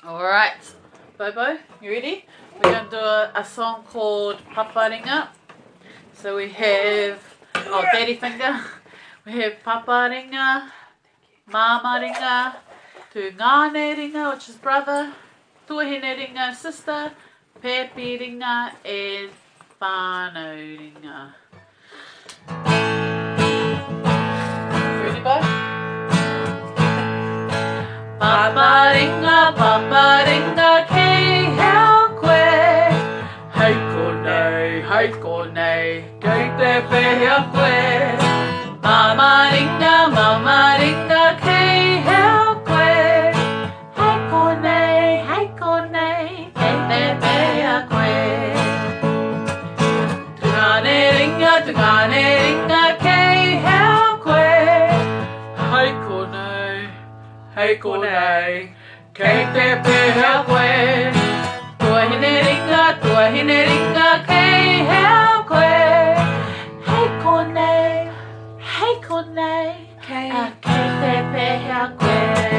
Alright, Bobo, you ready? We're going to do a song called Pāpā Ringa. So we have, Daddy Finger. We have Pāpā Ringa, Māmā Ringa, Tungāne Ringa, which is brother, Tuahine Ringa, sister, Pēpi Ringa, and Whānau Ringa. You ready, Bo? Pāpā Ringa, kei hea koe. Hei konei, kei te pēhea koe. Māmā Ringa, kei hea koe. Hei konei, kei te pēhea koe. Tungāne Ringa, kei hea koe. Hei konei, kei te pēhea koe. Tuahine Ringa, kei hea koe. Hei konei, kei te pēhea koe.